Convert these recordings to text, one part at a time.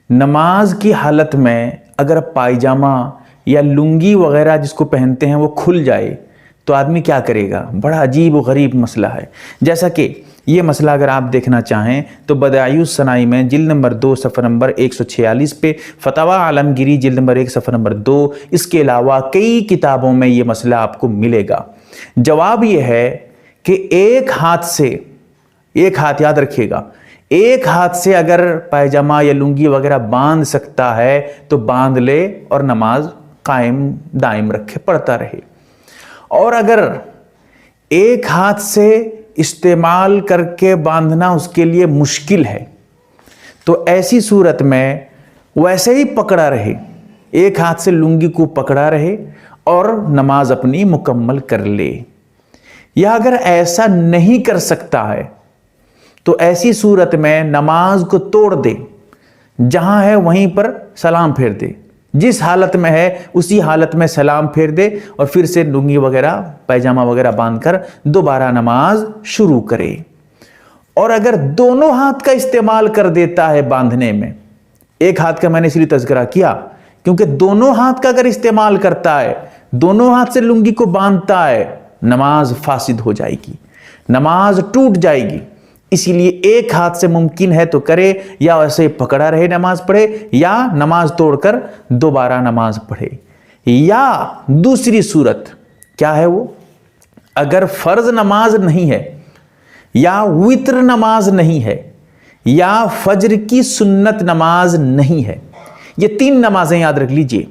نماز کی حالت میں اگر پائجامہ یا لنگی وغیرہ جس کو پہنتے ہیں وہ کھل جائے تو آدمی کیا کرے گا؟ بڑا عجیب و غریب مسئلہ ہے۔ جیسا کہ یہ مسئلہ اگر آپ دیکھنا چاہیں تو بدائع الصنائی میں جلد نمبر 2 صفحہ نمبر 146 پہ، فتاوی عالمگیری جلد نمبر 1 صفحہ نمبر 2، اس کے علاوہ کئی کتابوں میں یہ مسئلہ آپ کو ملے گا۔ جواب یہ ہے کہ ایک ہاتھ یاد رکھیے گا، ایک ہاتھ سے اگر پائجامہ یا لنگی وغیرہ باندھ سکتا ہے تو باندھ لے اور نماز قائم دائم رکھے، پڑھتا رہے۔ اور اگر ایک ہاتھ سے استعمال کر کے باندھنا اس کے لیے مشکل ہے تو ایسی صورت میں ویسے ہی پکڑا رہے، ایک ہاتھ سے لنگی کو پکڑا رہے اور نماز اپنی مکمل کر لے۔ یا اگر ایسا نہیں کر سکتا ہے تو ایسی صورت میں نماز کو توڑ دے، جہاں ہے وہیں پر سلام پھیر دے، جس حالت میں ہے اسی حالت میں سلام پھیر دے اور پھر سے لنگی وغیرہ پائجامہ وغیرہ باندھ کر دوبارہ نماز شروع کرے۔ اور اگر دونوں ہاتھ کا استعمال کر دیتا ہے باندھنے میں، ایک ہاتھ کا میں نے اس لیے تذکرہ کیا کیونکہ دونوں ہاتھ کا اگر استعمال کرتا ہے، دونوں ہاتھ سے لنگی کو باندھتا ہے، نماز فاسد ہو جائے گی، نماز ٹوٹ جائے گی۔ اسی لیے ایک ہاتھ سے ممکن ہے تو کرے، یا ویسے پکڑا رہے نماز پڑھے، یا نماز توڑ کر دوبارہ نماز پڑھے۔ یا دوسری صورت کیا ہے وہ؟ اگر فرض نماز نہیں ہے، یا وتر نماز نہیں ہے، یا فجر کی سنت نماز نہیں ہے، یہ 3 نمازیں یاد رکھ لیجئے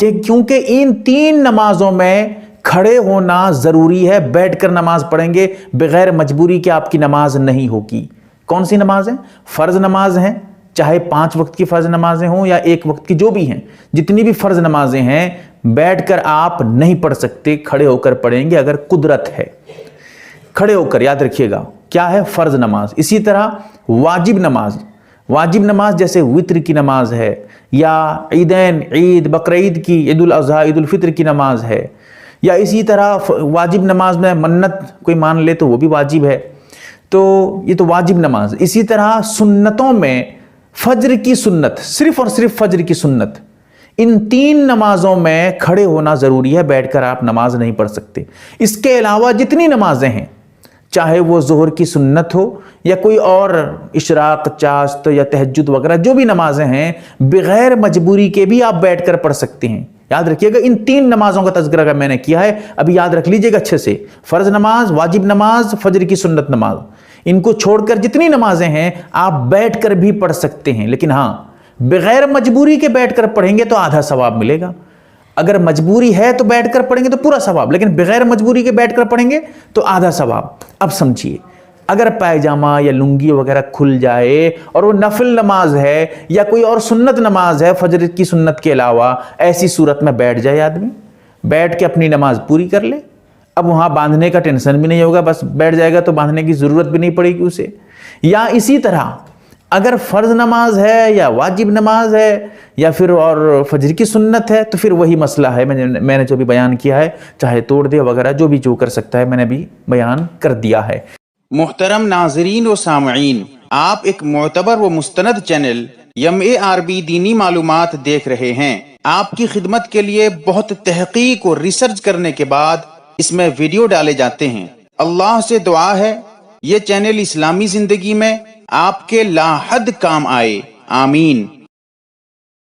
کہ کیونکہ ان 3 نمازوں میں کھڑے ہونا ضروری ہے، بیٹھ کر نماز پڑھیں گے بغیر مجبوری کہ آپ کی نماز نہیں ہوگی۔ کون سی نماز ہیں؟ فرض نماز ہیں، چاہے 5 وقت کی فرض نمازیں ہوں یا 1 وقت کی، جو بھی ہیں، جتنی بھی فرض نمازیں ہیں بیٹھ کر آپ نہیں پڑھ سکتے، کھڑے ہو کر پڑھیں گے اگر قدرت ہے۔ کھڑے ہو کر یاد رکھیے گا کیا ہے؟ فرض نماز۔ اسی طرح واجب نماز جیسے وتر کی نماز ہے، یا عیدین، عید بقرعید کی، عید الاضحیٰ، عید الفطر کی نماز ہے، یا اسی طرح واجب نماز میں منت کوئی مان لے تو وہ بھی واجب ہے، تو یہ تو واجب نماز۔ اسی طرح سنتوں میں فجر کی سنت، صرف اور صرف فجر کی سنت، ان 3 نمازوں میں کھڑے ہونا ضروری ہے، بیٹھ کر آپ نماز نہیں پڑھ سکتے۔ اس کے علاوہ جتنی نمازیں ہیں، چاہے وہ ظہر کی سنت ہو یا کوئی اور اشراق، چاشت یا تہجد وغیرہ، جو بھی نمازیں ہیں بغیر مجبوری کے بھی آپ بیٹھ کر پڑھ سکتے ہیں۔ یاد رکھیے گا ان 3 نمازوں کا تذکرہ اگر میں نے کیا ہے، ابھی یاد رکھ لیجئے گا اچھے سے، فرض نماز، واجب نماز، فجر کی سنت نماز، ان کو چھوڑ کر جتنی نمازیں ہیں آپ بیٹھ کر بھی پڑھ سکتے ہیں، لیکن ہاں بغیر مجبوری کے بیٹھ کر پڑھیں گے تو آدھا ثواب ملے گا۔ اگر مجبوری ہے تو بیٹھ کر پڑھیں گے تو پورا ثواب، لیکن بغیر مجبوری کے بیٹھ کر پڑھیں گے تو آدھا ثواب۔ اب سمجھیے، اگر پائجامہ یا لنگی وغیرہ کھل جائے اور وہ نفل نماز ہے یا کوئی اور سنت نماز ہے فجر کی سنت کے علاوہ، ایسی صورت میں بیٹھ جائے آدمی، بیٹھ کے اپنی نماز پوری کر لے۔ اب وہاں باندھنے کا ٹینشن بھی نہیں ہوگا، بس بیٹھ جائے گا تو باندھنے کی ضرورت بھی نہیں پڑے گی اسے۔ یا اسی طرح اگر فرض نماز ہے یا واجب نماز ہے یا پھر اور فجر کی سنت ہے تو پھر وہی مسئلہ ہے میں نے جو بھی بیان کیا ہے، چاہے توڑ دے وغیرہ، جو بھی جو کر سکتا ہے میں نے بھی بیان کر دیا ہے۔ محترم ناظرین و سامعین، آپ ایک معتبر و مستند چینل MARB دینی معلومات دیکھ رہے ہیں۔ آپ کی خدمت کے لیے بہت تحقیق اور ریسرچ کرنے کے بعد اس میں ویڈیو ڈالے جاتے ہیں۔ اللہ سے دعا ہے یہ چینل اسلامی زندگی میں آپ کے لا حد کام آئے، آمین۔